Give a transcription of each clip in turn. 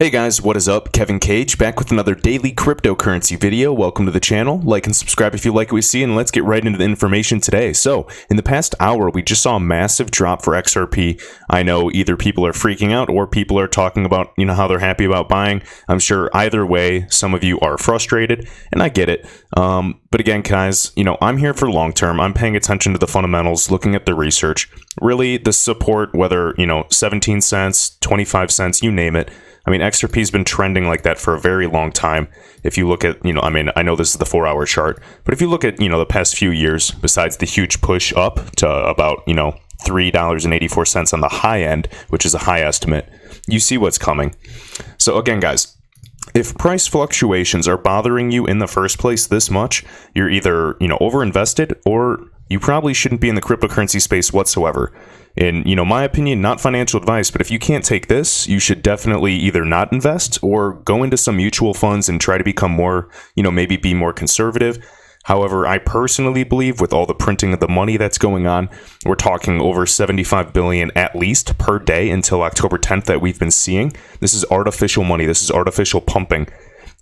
Hey guys, what is up? Kevin Cage back with another daily cryptocurrency video. Welcome to the channel. Like and subscribe if you like what we see, and let's get right into the information today. So, in the past hour, we just saw a massive drop for XRP. I know either people are freaking out or people are talking about, how they're happy about buying. I'm sure either way, some of you are frustrated, and I get it. But again, guys, I'm here for long term. I'm paying attention to the fundamentals, looking at the research. Really, the support, whether, 17 cents, 25 cents, you name it. XRP has been trending like that for a very long time. If you look at, I know this is the 4-hour chart, but if you look at, the past few years, besides the huge push up to about, $3.84 on the high end, which is a high estimate, you see what's coming. So again, guys, if price fluctuations are bothering you in the first place this much, you're either, overinvested, or you probably shouldn't be in the cryptocurrency space whatsoever. In, my opinion, not financial advice, but if you can't take this, you should definitely either not invest or go into some mutual funds and try to become more, maybe be more conservative. However, I personally believe with all the printing of the money that's going on, we're talking over 75 billion at least per day until October 10th that we've been seeing. This is artificial money. This is artificial pumping.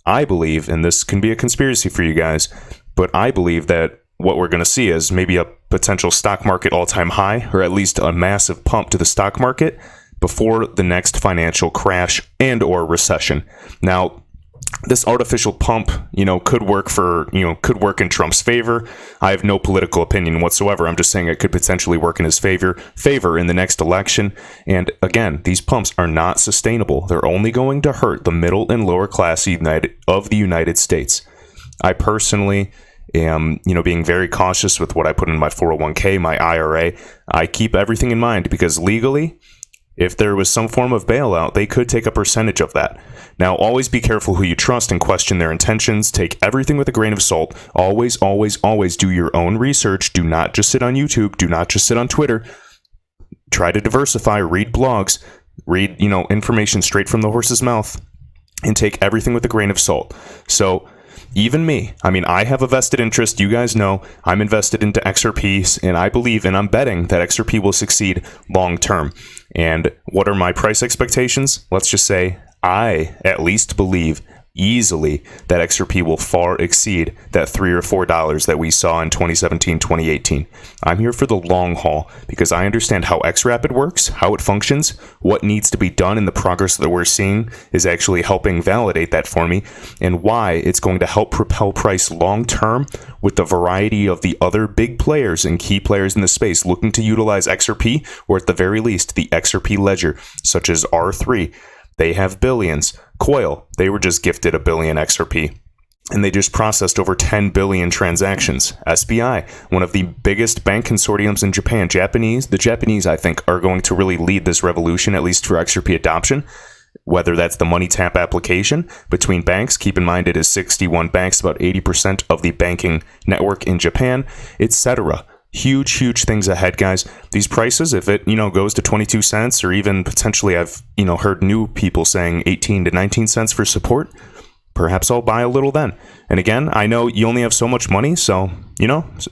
I believe, and this can be a conspiracy for you guys, but I believe that what we're going to see is maybe a potential stock market all-time high, or at least a massive pump to the stock market before the next financial crash and or recession. Now, this artificial pump, could work in Trump's favor. I have no political opinion whatsoever. I'm just saying it could potentially work in his favor in the next election. And again, these pumps are not sustainable. They're only going to hurt the middle and lower class of the United States. I personally am, being very cautious with what I put in my 401k, my IRA. I keep everything in mind because legally, if there was some form of bailout, they could take a percentage of that. Now, always be careful who you trust and question their intentions. Take everything with a grain of salt. Always, always, always do your own research. Do not just sit on YouTube. Do not just sit on Twitter. Try to diversify. Read blogs. Read, information straight from the horse's mouth. And take everything with a grain of salt. So, even me, I have a vested interest. You guys know I'm invested into XRPs, and I believe and I'm betting that XRP will succeed long term. And what are my price expectations? Let's just say I at least believe easily that XRP will far exceed that $3 or $4 that we saw in 2017, 2018. I'm here for the long haul because I understand how XRapid works, how it functions, what needs to be done, and the progress that we're seeing is actually helping validate that for me, and why it's going to help propel price long term with the variety of the other big players and key players in the space looking to utilize XRP, or at the very least, the XRP ledger, such as R3. They have billions. Coil, they were just gifted $1 billion XRP, and they just processed over 10 billion transactions. SBI, one of the biggest bank consortiums in Japan. The Japanese, I think, are going to really lead this revolution, at least for XRP adoption, whether that's the money tap application between banks. Keep in mind, it is 61 banks, about 80% of the banking network in Japan, etc. Huge things ahead, guys. These prices, if it, goes to 22 cents, or even potentially I've, heard new people saying 18 to 19 cents for support, perhaps I'll buy a little then. And again, I know you only have so much money, so,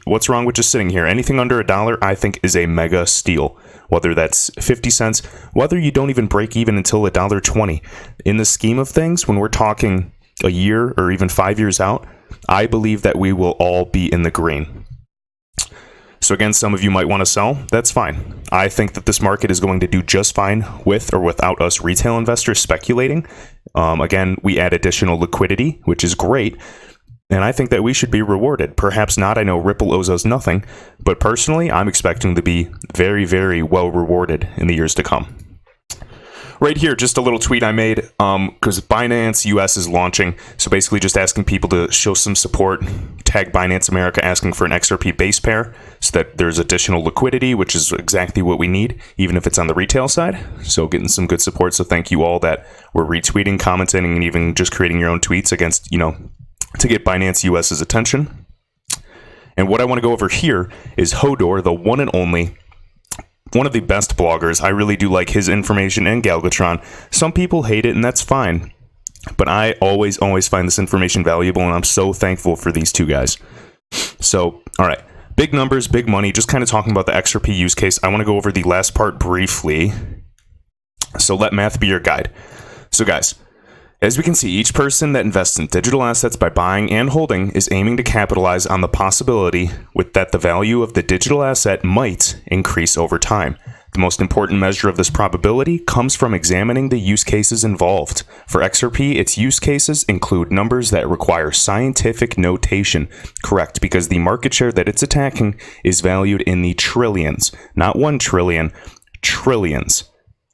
what's wrong with just sitting here? Anything under $1, I think, is a mega steal. Whether that's 50 cents, whether you don't even break even until $1.20. In the scheme of things, when we're talking a year or even 5 years out, I believe that we will all be in the green. So again, some of you might want to sell. That's fine. I think that this market is going to do just fine with or without us retail investors speculating. Again, we add additional liquidity, which is great. And I think that we should be rewarded. Perhaps not. I know Ripple owes us nothing. But personally, I'm expecting to be very, very well rewarded in the years to come. Right here, just a little tweet I made because Binance US is launching. So basically just asking people to show some support. Tag Binance America asking for an XRP base pair so that there's additional liquidity, which is exactly what we need, even if it's on the retail side. So getting some good support. So thank you all that were retweeting, commenting, and even just creating your own tweets against, to get Binance US's attention. And what I want to go over here is Hodor, the one and only, one of the best bloggers. I really do like his information, and Galgatron. Some people hate it, and that's fine. But I always find this information valuable, and I'm so thankful for these two guys. So, all right. Big numbers, big money. Just kind of talking about the XRP use case. I want to go over the last part briefly. So let math be your guide. So guys, As we can see, each person that invests in digital assets by buying and holding is aiming to capitalize on the possibility that the value of the digital asset might increase over time. The most important measure of this probability comes from examining the use cases involved. For XRP, its use cases include numbers that require scientific notation. Correct, because the market share that it's attacking is valued in the trillions, not 1 trillion, trillions.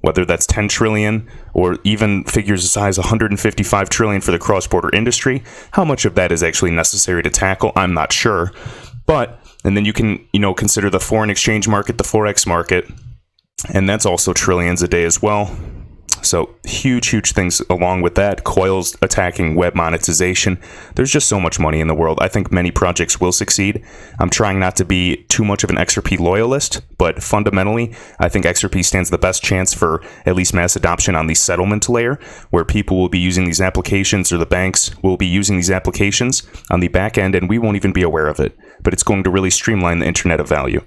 Whether that's 10 trillion or even figures as high as 155 trillion for the cross-border industry, how much of that is actually necessary to tackle, I'm not sure. And then you can, consider the foreign exchange market, the Forex market, and that's also trillions a day as well. So huge things along with that. Coils attacking web monetization. There's just so much money in the world. I think many projects will succeed. I'm trying not to be too much of an XRP loyalist, but fundamentally, I think XRP stands the best chance for at least mass adoption on the settlement layer, where people will be using these applications, or the banks will be using these applications on the back end, and we won't even be aware of it. But it's going to really streamline the Internet of Value.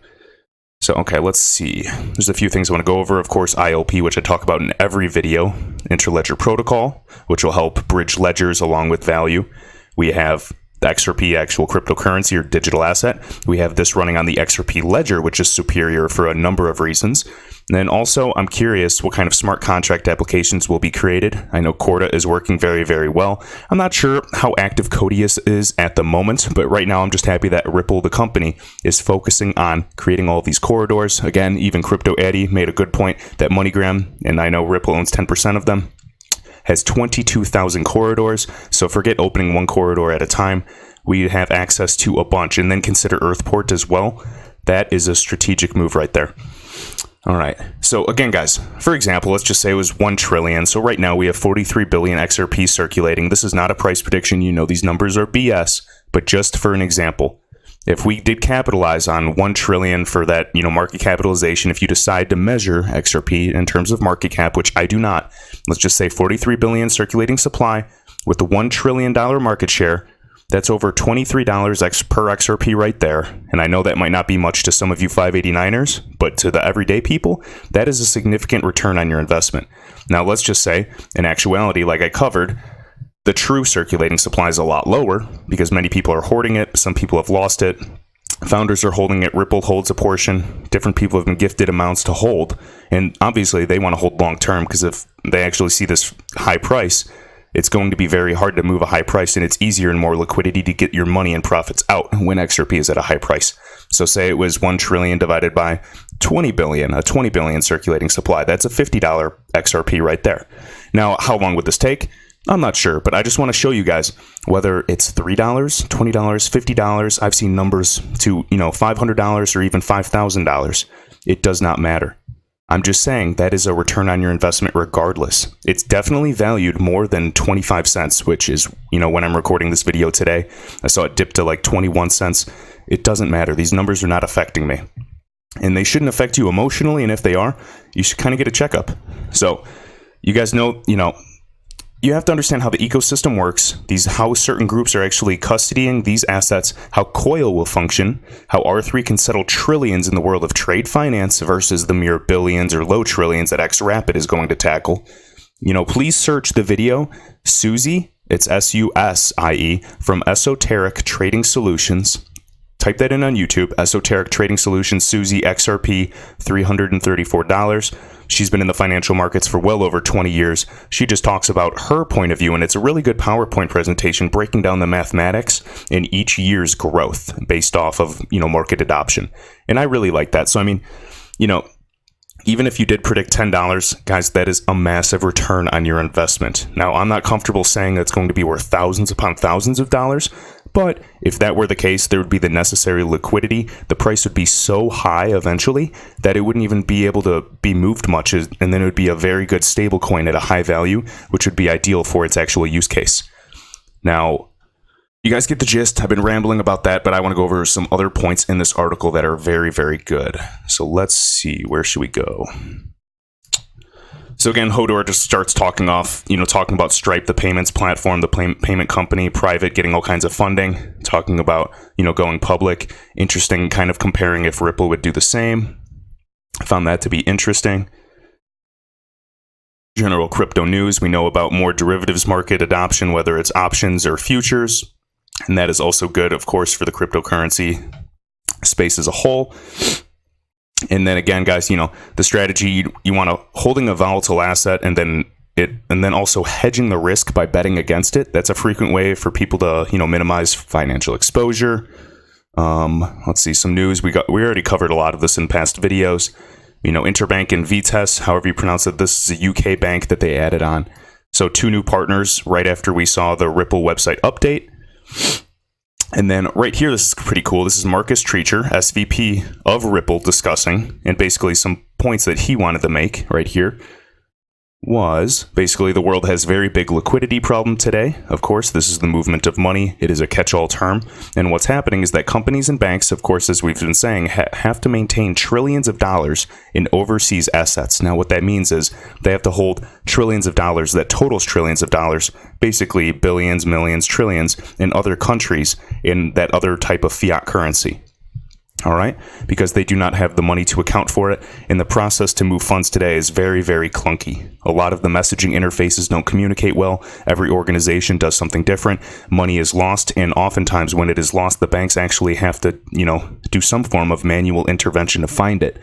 So, okay, let's see. There's a few things I want to go over. Of course, ILP, which I talk about in every video. Interledger Protocol, which will help bridge ledgers along with value. We have the XRP, actual cryptocurrency or digital asset. We have this running on the XRP ledger, which is superior for a number of reasons. And then also, I'm curious what kind of smart contract applications will be created. I know Corda is working very well. I'm not sure how active Codius is at the moment, but right now I'm just happy that Ripple, the company, is focusing on creating all of these corridors. Again, even Crypto Addy made a good point that MoneyGram, and I know Ripple owns 10% of them, has 22,000 corridors. So forget opening one corridor at a time. We have access to a bunch, and then consider Earthport as well. That is a strategic move right there. All right. So again, guys, for example, let's just say it was 1 trillion. So right now we have 43 billion XRP circulating. This is not a price prediction. These numbers are BS, but just for an example, if we did capitalize on 1 trillion for that, market capitalization, if you decide to measure XRP in terms of market cap, which I do not, let's just say 43 billion circulating supply with the $1 trillion market share, that's over $23 per XRP right there. And I know that might not be much to some of you 589ers, but to the everyday people, that is a significant return on your investment. Now, let's just say, in actuality, like I covered, the true circulating supply is a lot lower because many people are hoarding it. Some people have lost it. Founders are holding it. Ripple holds a portion. Different people have been gifted amounts to hold. And obviously, they want to hold long term because if they actually see this high price, it's going to be very hard to move a high price, and it's easier and more liquidity to get your money and profits out when XRP is at a high price. So say it was 1 trillion divided by 20 billion, a 20 billion circulating supply. That's a $50 XRP right there. Now, how long would this take? I'm not sure, but I just want to show you guys whether it's $3, $20, $50. I've seen numbers to, $500 or even $5,000. It does not matter. I'm just saying that is a return on your investment regardless. It's definitely valued more than 25 cents, which is, when I'm recording this video today, I saw it dip to like 21 cents. It doesn't matter. These numbers are not affecting me. And they shouldn't affect you emotionally, and if they are, you should kind of get a checkup. So, you guys know, you have to understand how the ecosystem works, how certain groups are actually custodying these assets, how Coil will function, how R3 can settle trillions in the world of trade finance versus the mere billions or low trillions that XRapid is going to tackle. Please search the video Susie, it's SUSIE, from Esoteric Trading Solutions. Type that in on YouTube, Esoteric Trading Solutions, Susie XRP, $334. She's been in the financial markets for well over 20 years. She just talks about her point of view, and it's a really good PowerPoint presentation breaking down the mathematics in each year's growth based off of, market adoption. And I really like that. So, even if you did predict $10, guys, that is a massive return on your investment. Now, I'm not comfortable saying that's going to be worth thousands upon thousands of dollars, but if that were the case, there would be the necessary liquidity. The price would be so high eventually that it wouldn't even be able to be moved much, and then it would be a very good stable coin at a high value, which would be ideal for its actual use case. Now, you guys get the gist. I've been rambling about that, but I want to go over some other points in this article that are very good. So let's see, where should we go? So again, Hodor just starts talking about Stripe, the payments platform, the payment company, private, getting all kinds of funding, talking about, going public. Interesting, kind of comparing if Ripple would do the same. I found that to be interesting. general crypto news. We know about more derivatives market adoption, whether it's options or futures. And that is also good, of course, for the cryptocurrency space as a whole. And then again, guys, the strategy, you want to holding a volatile asset and then also hedging the risk by betting against it. That's a frequent way for people to, minimize financial exposure. Let's see some news. We already covered a lot of this in past videos. Interbank and Vitesse, however you pronounce it. This is a UK bank that they added on. So 2 new partners right after we saw the Ripple website update. And then right here, this is pretty cool. This is Marcus Treacher, SVP of Ripple, discussing, and basically some points that he wanted to make right here was basically the world has very big liquidity problem today. Of course, this is the movement of money. It is a catch-all term. And what's happening is that companies and banks, of course, as we've been saying, have to maintain trillions of dollars in overseas assets. Now, what that means is they have to hold trillions of dollars that totals trillions of dollars, basically billions, millions, trillions in other countries in that other type of fiat currency. All right, because they do not have the money to account for it. And the process to move funds today is very, very clunky. A lot of the messaging interfaces don't communicate well. Every organization does something different. Money is lost. And oftentimes when it is lost, the banks actually have to, do some form of manual intervention to find it.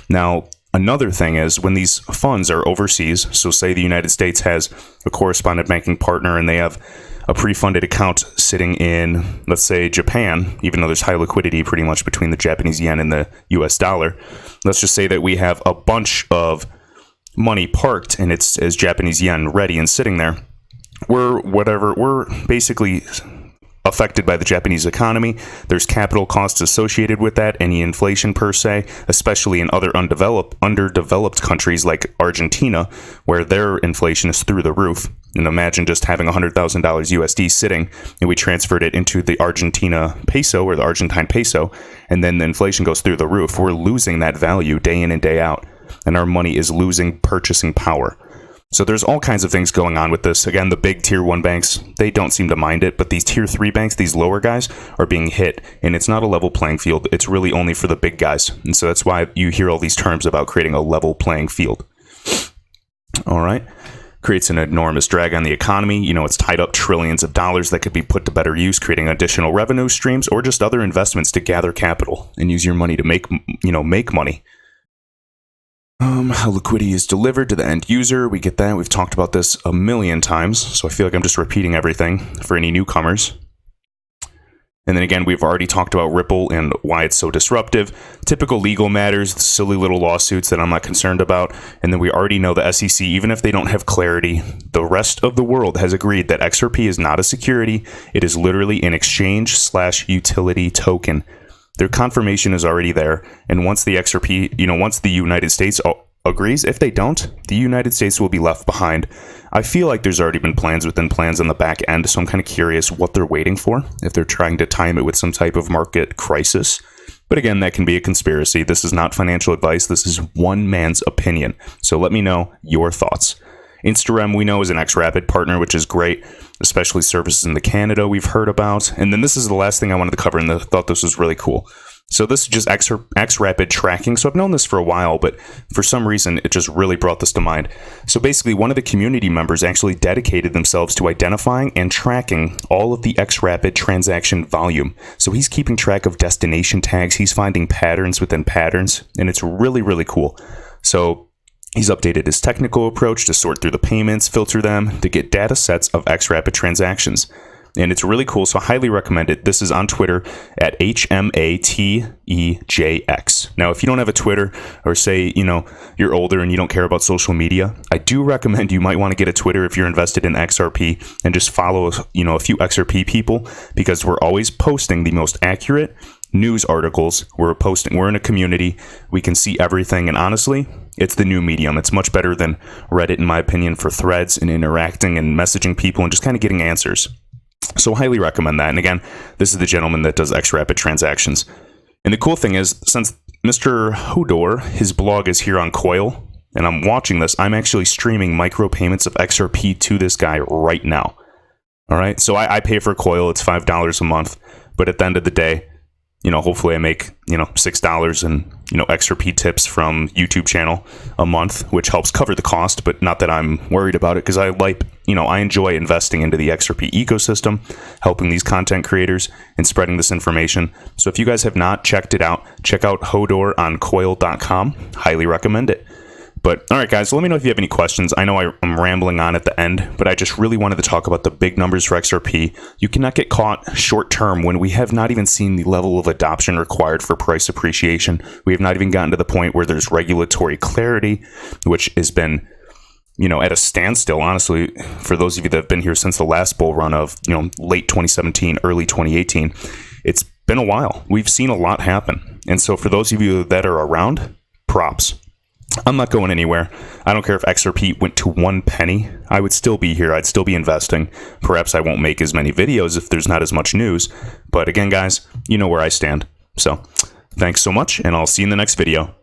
Now, another thing is when these funds are overseas, so say the United States has a correspondent banking partner and they have a pre-funded account sitting in, let's say, Japan, even though there's high liquidity pretty much between the Japanese yen and the US dollar. Let's just say that we have a bunch of money parked and it's as Japanese yen ready and sitting there. We're basically affected by the Japanese economy. There's capital costs associated with that, any inflation per se, especially in other underdeveloped countries like Argentina, where their inflation is through the roof. And imagine just having $100,000 USD sitting, and we transferred it into the Argentina peso or the Argentine peso, and then the inflation goes through the roof. We're losing that value day in and day out, and our money is losing purchasing power. So there's all kinds of things going on with this. Again, the big tier 1 banks, they don't seem to mind it, but these tier 3 banks, these lower guys, are being hit, and it's not a level playing field. It's really only for the big guys. And so that's why you hear all these terms about creating a level playing field. All right. Creates an enormous drag on the economy. It's tied up trillions of dollars that could be put to better use, creating additional revenue streams or just other investments to gather capital and use your money to make money. How liquidity is delivered to the end user. We get that. We've talked about this a million times, so I feel like I'm just repeating everything for any newcomers. And then again, we've already talked about Ripple and why it's so disruptive. Typical legal matters, silly little lawsuits that I'm not concerned about. And then we already know the SEC, even if they don't have clarity, the rest of the world has agreed that XRP is not a security. It is literally an exchange/utility token. Their confirmation is already there. And once the XRP, once the United States agrees, if they don't, the United States will be left behind. I feel like there's already been plans within plans on the back end, so I'm kind of curious what they're waiting for, if they're trying to time it with some type of market crisis. But again, that can be a conspiracy. This is not financial advice. This is one man's opinion. So let me know your thoughts. Instarem, we know, is an XRapid partner, which is great, especially services in the Canada we've heard about. And then this is the last thing I wanted to cover, and I thought this was really cool. So this is just XRapid tracking. So I've known this for a while, but for some reason, it just really brought this to mind. So basically, one of the community members actually dedicated themselves to identifying and tracking all of the XRapid transaction volume. So he's keeping track of destination tags. He's finding patterns within patterns, and it's really, really cool. So he's updated his technical approach to sort through the payments, filter them, to get data sets of XRapid transactions. And it's really cool, so I highly recommend it. This is on Twitter at HMATEJX. Now, if you don't have a Twitter, or say, you're older and you don't care about social media, I do recommend you might want to get a Twitter if you're invested in XRP and just follow, a few XRP people, because we're always posting the most accurate news articles. We're in a community. We can see everything. And honestly, it's the new medium. It's much better than Reddit, in my opinion, for threads and interacting and messaging people and just kind of getting answers. So highly recommend that. And again, this is the gentleman that does XRapid transactions. And the cool thing is, since Mr. Hodor, his blog is here on Coil, and I'm watching this, I'm actually streaming micropayments of XRP to this guy right now. All right. So I pay for Coil. It's $5 a month. But at the end of the day, hopefully I make, $6 in, XRP tips from YouTube channel a month, which helps cover the cost, but not that I'm worried about it because I enjoy investing into the XRP ecosystem, helping these content creators and spreading this information. So if you guys have not checked it out, check out Hodor on coil.com. Highly recommend it. But all right, guys, let me know if you have any questions. I know I'm rambling on at the end, but I just really wanted to talk about the big numbers for XRP. You cannot get caught short term when we have not even seen the level of adoption required for price appreciation. We have not even gotten to the point where there's regulatory clarity, which has been, at a standstill, honestly, for those of you that have been here since the last bull run of, late 2017, early 2018. It's been a while. We've seen a lot happen. And so for those of you that are around, props. I'm not going anywhere. I don't care if XRP went to 1 penny. I would still be here. I'd still be investing. Perhaps I won't make as many videos if there's not as much news. But again, guys, you know where I stand. So thanks so much, and I'll see you in the next video.